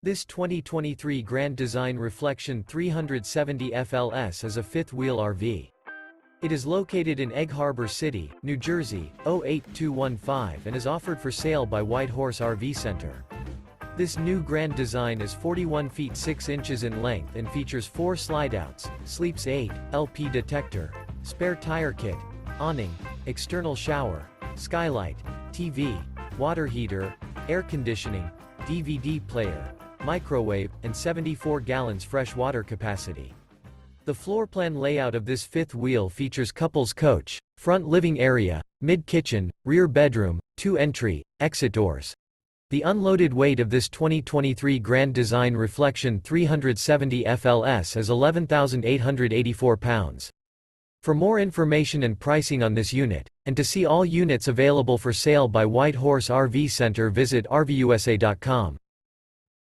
This 2023 Grand Design Reflection 370 FLS is a fifth-wheel RV. It is located in Egg Harbor City, New Jersey, 08215 and is offered for sale by White Horse RV Center. This new Grand Design is 41 feet 6 inches in length and features 4 slideouts, sleeps 8, LP detector, spare tire kit, awning, external shower, skylight, TV, water heater, air conditioning, DVD player, microwave, and 74 gallons fresh water capacity. The floor plan layout of this fifth wheel features couples coach, front living area, mid-kitchen, rear bedroom, 2 entry, exit doors. The unloaded weight of this 2023 Grand Design Reflection 370 FLS is 11,884 pounds. For more information and pricing on this unit, and to see all units available for sale by White Horse RV Center, visit RVUSA.com.